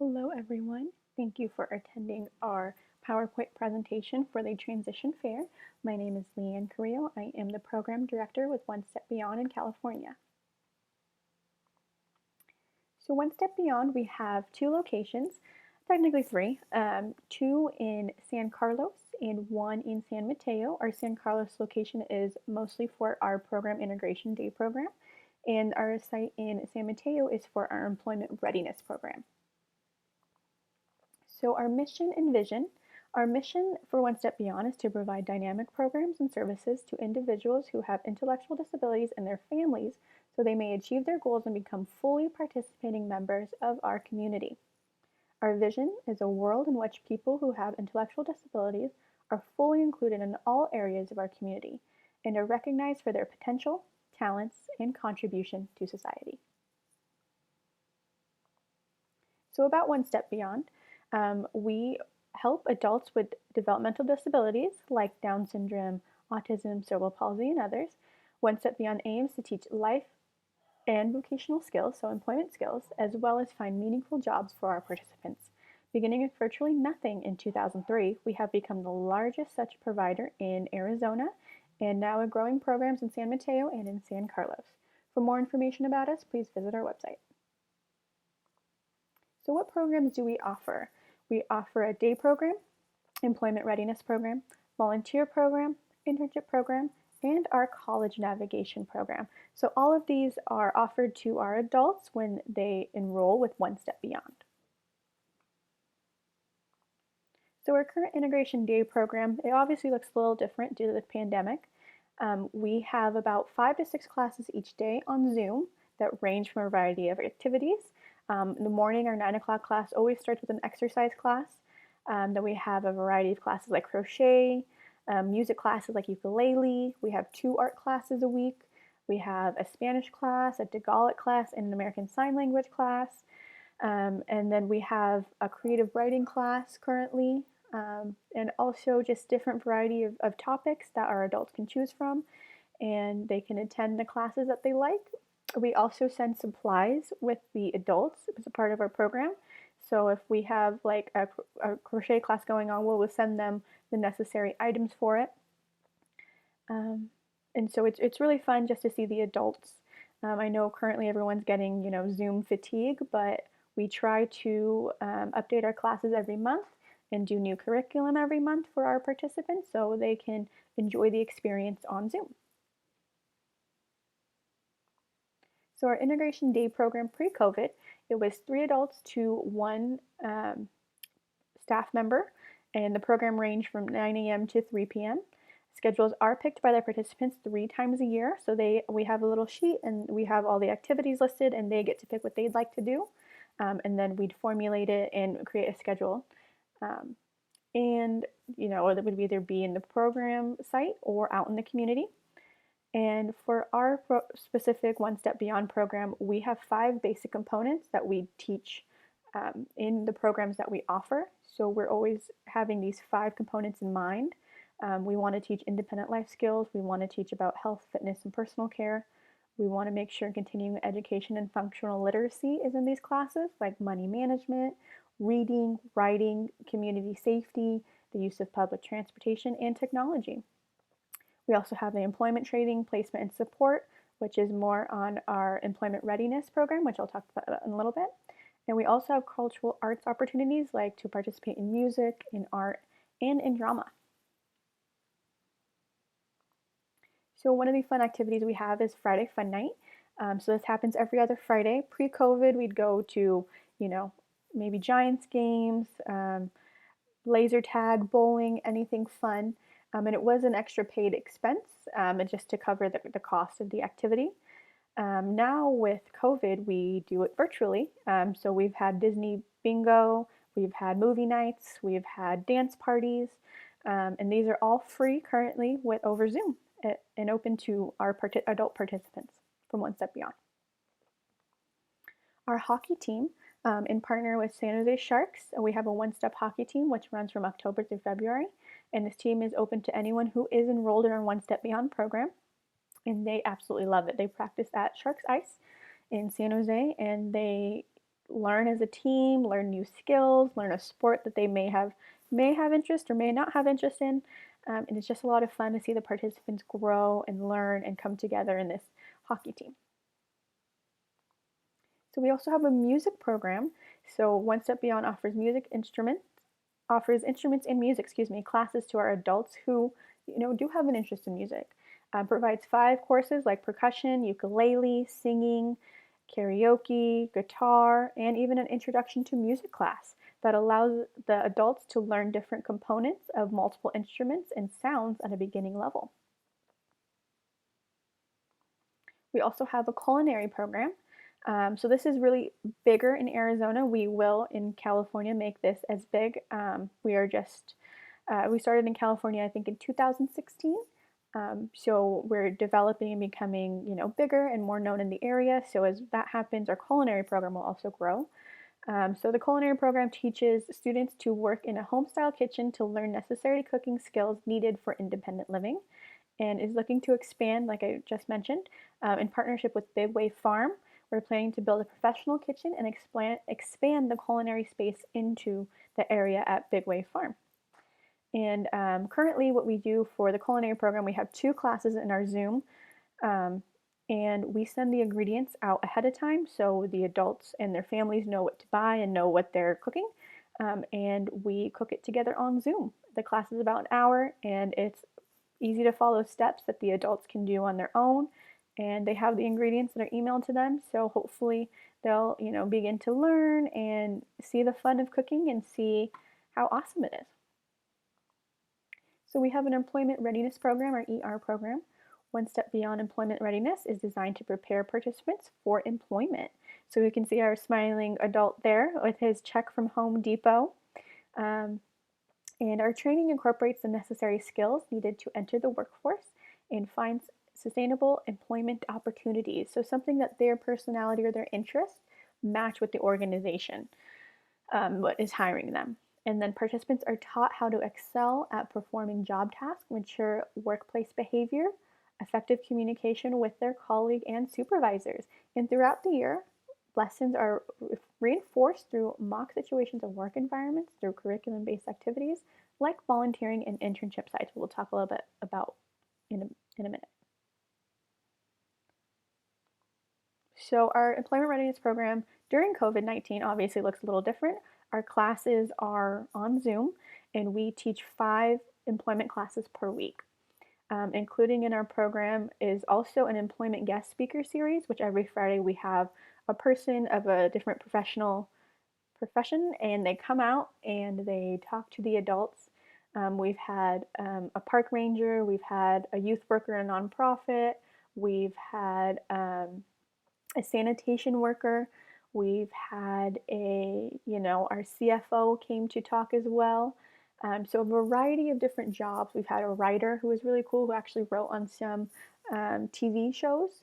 Hello everyone. Thank you for attending our PowerPoint presentation for the Transition Fair. My name is Leanne Carrillo. I am the Program Director with One Step Beyond in California. So One Step Beyond, we have two locations, technically three, two in San Carlos and one in San Mateo. Our San Carlos location is mostly for our Program Integration Day program, and our site in San Mateo is for our Employment Readiness program. So our mission and vision. Our mission for One Step Beyond is to provide dynamic programs and services to individuals who have intellectual disabilities and their families so they may achieve their goals and become fully participating members of our community. Our vision is a world in which people who have intellectual disabilities are fully included in all areas of our community and are recognized for their potential, talents, and contribution to society. So about One Step Beyond, we help adults with developmental disabilities like Down syndrome, autism, cerebral palsy, and others. One Step Beyond aims to teach life and vocational skills, so employment skills, as well as find meaningful jobs for our participants. Beginning with virtually nothing in 2003, we have become the largest such provider in Arizona and now are growing programs in San Mateo and in San Carlos. For more information about us, please visit our website. So what programs do we offer? We offer a day program, employment readiness program, volunteer program, internship program, and our college navigation program. So all of these are offered to our adults when they enroll with One Step Beyond. So our current integration day program, it obviously looks a little different due to the pandemic. We have about 5 to 6 classes each day on Zoom that range from a variety of activities. In the morning, our 9 o'clock class always starts with an exercise class. Then we have a variety of classes like crochet, music classes like ukulele. We have 2 art classes a week. We have a Spanish class, a Tagalog class, and an American Sign Language class. And then we have a creative writing class currently, and also just different variety of topics that our adults can choose from, and they can attend the classes that they like. We also send supplies with the adults as a part of our program. So if we have like a crochet class going on, we'll send them the necessary items for it. And so it's really fun just to see the adults. I know currently everyone's getting, Zoom fatigue, but we try to update our classes every month and do new curriculum every month for our participants so they can enjoy the experience on Zoom. So our integration day program pre-COVID, it was 3 adults to 1 staff member, and the program ranged from 9 a.m. to 3 p.m. Schedules are picked by the participants 3 times a year, so we have a little sheet and we have all the activities listed and they get to pick what they'd like to do, and then we'd formulate it and create a schedule. And that would either be in the program site or out in the community. And for our specific One Step Beyond program, we have 5 basic components that we teach in the programs that we offer. So we're always having these 5 components in mind. We want to teach independent life skills. We want to teach about health, fitness, and personal care. We want to make sure continuing education and functional literacy is in these classes, like money management, reading, writing, community safety, the use of public transportation, and technology. We also have the employment training, placement, and support, which is more on our employment readiness program, which I'll talk about in a little bit. And we also have cultural arts opportunities like to participate in music, in art, and in drama. So one of the fun activities we have is Friday Fun Night. So this happens every other Friday. Pre-COVID, we'd go to, maybe Giants games, laser tag, bowling, anything fun. And it was an extra paid expense just to cover the cost of the activity. Now with COVID, we do it virtually. So we've had Disney bingo, we've had movie nights, we've had dance parties, and these are all free currently over Zoom and open to our adult participants from One Step Beyond. Our hockey team, in partner with San Jose Sharks, we have a one-step hockey team which runs from October through February, and this team is open to anyone who is enrolled in our One Step Beyond program, and they absolutely love it. They practice at Sharks Ice in San Jose, and they learn as a team, learn new skills, learn a sport that they may have interest or may not have interest in. And it's just a lot of fun to see the participants grow and learn and come together in this hockey team. So we also have a music program. So One Step Beyond offers instruments and music, classes to our adults who, do have an interest in music. Provides 5 courses like percussion, ukulele, singing, karaoke, guitar, and even an introduction to music class that allows the adults to learn different components of multiple instruments and sounds at a beginning level. We also have a culinary program. So this is really bigger in Arizona. We will in California make this as big. We started in California, I think, in 2016. So we're developing and becoming, bigger and more known in the area. So as that happens, our culinary program will also grow. So the culinary program teaches students to work in a home-style kitchen to learn necessary cooking skills needed for independent living, and is looking to expand, like I just mentioned, in partnership with Big Wave Farm. We're planning to build a professional kitchen and expand the culinary space into the area at Big Wave Farm. And currently what we do for the culinary program, we have 2 classes in our Zoom, and we send the ingredients out ahead of time so the adults and their families know what to buy and know what they're cooking, and we cook it together on Zoom. The class is about an hour, and it's easy to follow steps that the adults can do on their own, and they have the ingredients that are emailed to them, so hopefully they'll begin to learn and see the fun of cooking and see how awesome it is. So we have an employment readiness program, or ER program. One Step Beyond Employment Readiness is designed to prepare participants for employment. So we can see our smiling adult there with his check from Home Depot. And our training incorporates the necessary skills needed to enter the workforce and find sustainable employment opportunities. So something that their personality or their interests match with the organization, what is hiring them. And then participants are taught how to excel at performing job tasks, mature workplace behavior, effective communication with their colleague and supervisors. And throughout the year, lessons are reinforced through mock situations of work environments, through curriculum-based activities like volunteering and internship sites. We'll talk a little bit about in a minute. So our employment readiness program during COVID-19 obviously looks a little different. Our classes are on Zoom, and we teach 5 employment classes per week. Including in our program is also an employment guest speaker series, which every Friday we have a person of a different profession, and they come out and they talk to the adults. We've had a park ranger, we've had a youth worker in a nonprofit, we've had a sanitation worker, we've had our CFO came to talk as well. So a variety of different jobs. We've had a writer who was really cool, who actually wrote on some TV shows,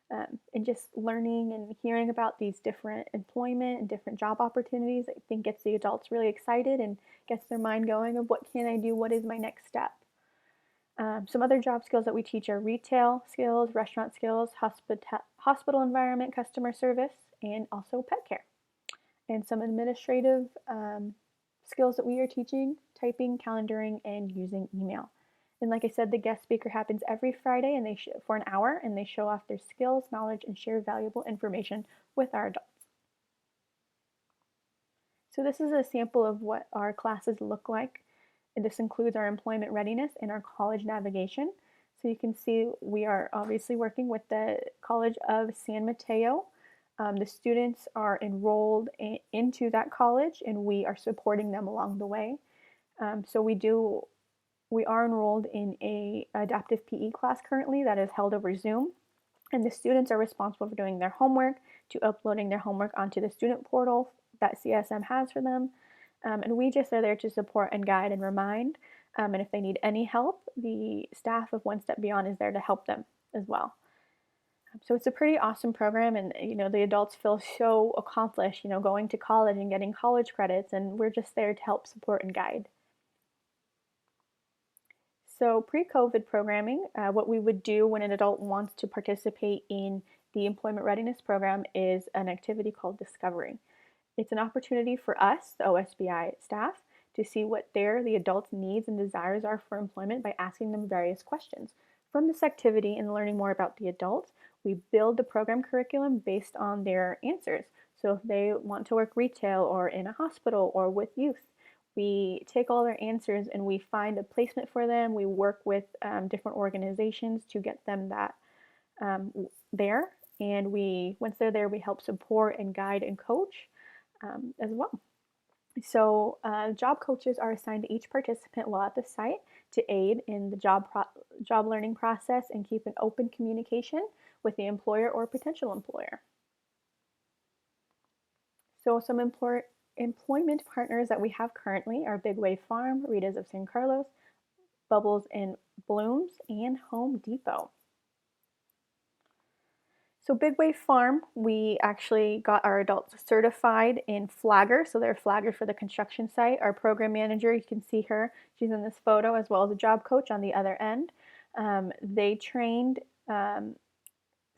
and just learning and hearing about these different employment and different job opportunities, I think gets the adults really excited and gets their mind going of what can I do, what is my next step. Some other job skills that we teach are retail skills, restaurant skills, hospital environment, customer service, and also pet care. And some administrative skills that we are teaching: typing, calendaring, and using email. And like I said, the guest speaker happens every Friday and for an hour, and they show off their skills, knowledge, and share valuable information with our adults. So this is a sample of what our classes look like. And this includes our employment readiness and our college navigation. So you can see we are obviously working with the College of San Mateo. The students are enrolled into that college, and we are supporting them along the way. So we are enrolled in a adaptive PE class currently that is held over Zoom, and the students are responsible for doing their homework, to uploading their homework onto the student portal that CSM has for them, and we just are there to support and guide and remind, and if they need any help, the staff of One Step Beyond is there to help them as well. So it's a pretty awesome program, and the adults feel so accomplished, going to college and getting college credits, and we're just there to help support and guide. So pre-COVID programming, what we would do when an adult wants to participate in the employment readiness program is an activity called discovery. It's an opportunity for us, the OSBI staff, to see what the adults' needs and desires are for employment by asking them various questions. From this activity and learning more about the adults, we build the program curriculum based on their answers. So if they want to work retail or in a hospital or with youth, we take all their answers and we find a placement for them. We work with different organizations to get them that there. And once they're there, we help support and guide and coach as well. So job coaches are assigned to each participant while at the site to aid in the job learning process and keep an open communication with the employer or potential employer. So some employment partners that we have currently are Big Wave Farm, Rita's of San Carlos, Bubbles and Blooms, and Home Depot. So Big Wave Farm, we actually got our adults certified in flagger. So they're flagger for the construction site. Our program manager, you can see her, she's in this photo, as well as a job coach on the other end. They trained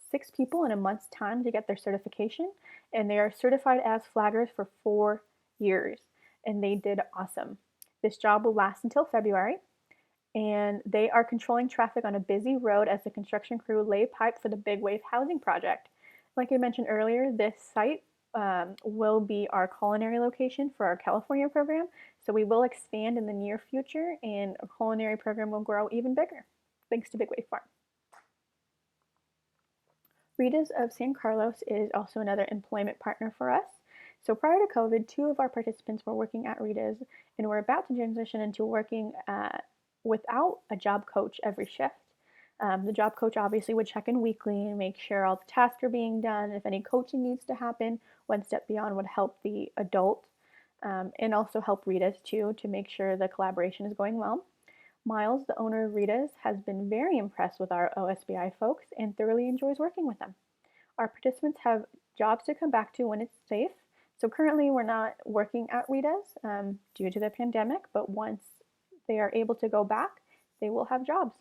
6 people in a month's time to get their certification, and they are certified as flaggers for 4 years, and they did awesome. This job will last until February, and they are controlling traffic on a busy road as the construction crew lay pipe for the Big Wave housing project. Like I mentioned earlier, this site will be our culinary location for our California program, so we will expand in the near future, and our culinary program will grow even bigger, thanks to Big Wave Farm. Rita's of San Carlos is also another employment partner for us. So prior to COVID, 2 of our participants were working at Rita's and were about to transition into working without a job coach every shift. The job coach obviously would check in weekly and make sure all the tasks are being done. If any coaching needs to happen, One Step Beyond would help the adult and also help Rita's too to make sure the collaboration is going well. Miles, the owner of Rita's, has been very impressed with our OSBI folks and thoroughly enjoys working with them. Our participants have jobs to come back to when it's safe. So currently we're not working at Rita's due to the pandemic, but once they are able to go back, they will have jobs.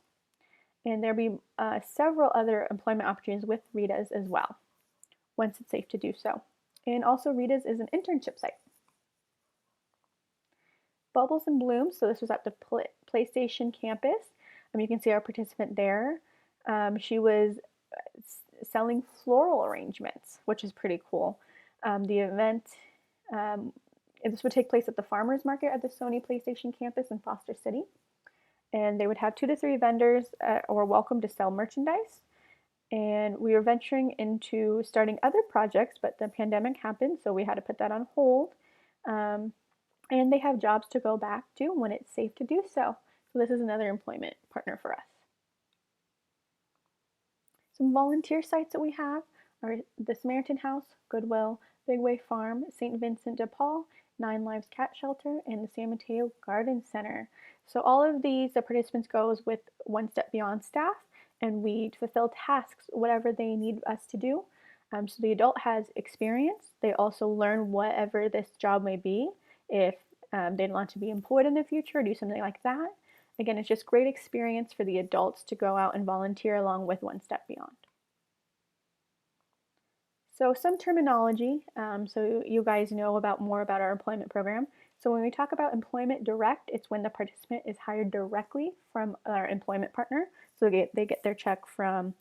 And there'll be several other employment opportunities with Rita's as well, once it's safe to do so. And also Rita's is an internship site. Bubbles and Blooms, so this was at the PlayStation campus. You can see our participant there. She was selling floral arrangements, which is pretty cool. The event, this would take place at the Farmers Market at the Sony PlayStation campus in Foster City. And they would have 2 to 3 vendors or welcome to sell merchandise. And we were venturing into starting other projects, but the pandemic happened, so we had to put that on hold. And they have jobs to go back to when it's safe to do so. So this is another employment partner for us. Some volunteer sites that we have are the Samaritan House, Goodwill, Big Wave Farm, St. Vincent de Paul, 9 Lives Cat Shelter, and the San Mateo Garden Center. So all of these, the participants goes with One Step Beyond staff, and we fulfill tasks, whatever they need us to do. So the adult has experience. They also learn whatever this job may be. If they want to be employed in the future or do something like that. Again, it's just great experience for the adults to go out and volunteer along with One Step Beyond. So some terminology, so you guys know more about our employment program. So when we talk about employment direct, it's when the participant is hired directly from our employment partner. So they get their check from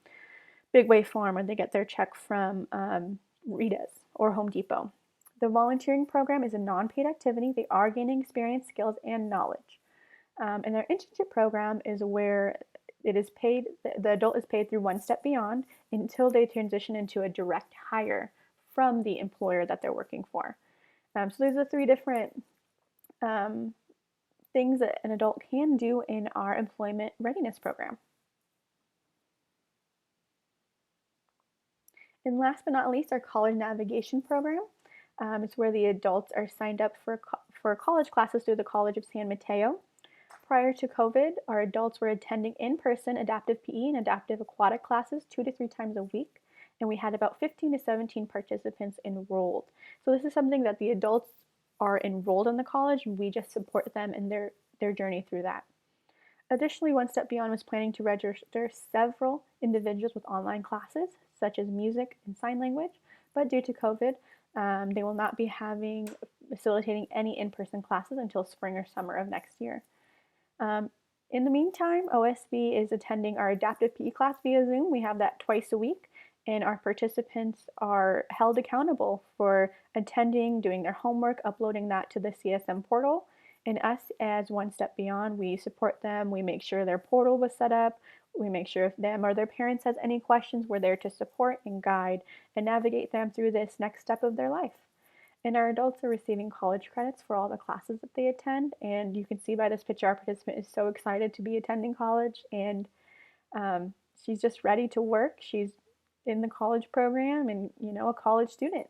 Big Wave Farm, or they get their check from Rita's or Home Depot. The volunteering program is a non-paid activity. They are gaining experience, skills, and knowledge. And their internship program is where it is paid, the adult is paid through One Step Beyond until they transition into a direct hire from the employer that they're working for. So there's the 3 different things that an adult can do in our employment readiness program. And last but not least, our college navigation program. It's where the adults are signed up for college classes through the College of San Mateo. Prior to COVID, our adults were attending in-person adaptive PE and adaptive aquatic classes 2 to 3 times a week, and we had about 15 to 17 participants enrolled. So this is something that the adults are enrolled in the college, and we just support them in their journey through that. Additionally, One Step Beyond was planning to register several individuals with online classes, such as music and sign language, but due to COVID, They will not be facilitating any in-person classes until spring or summer of next year. In the meantime, OSB is attending our adaptive PE class via Zoom. We have that twice a week, and our participants are held accountable for attending, doing their homework, uploading that to the CSM portal. And us as One Step Beyond, we support them. We make sure their portal was set up. We make sure if them or their parents has any questions, we're there to support and guide and navigate them through this next step of their life. And our adults are receiving college credits for all the classes that they attend. And you can see by this picture, our participant is so excited to be attending college, and she's just ready to work. She's in the college program and, a college student.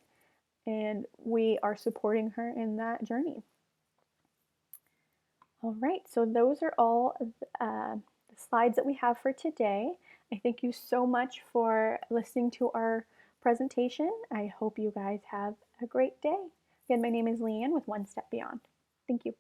And we are supporting her in that journey. All right, so those are all the slides that we have for today. I thank you so much for listening to our presentation. I hope you guys have a great day. Again, my name is Leanne with One Step Beyond. Thank you.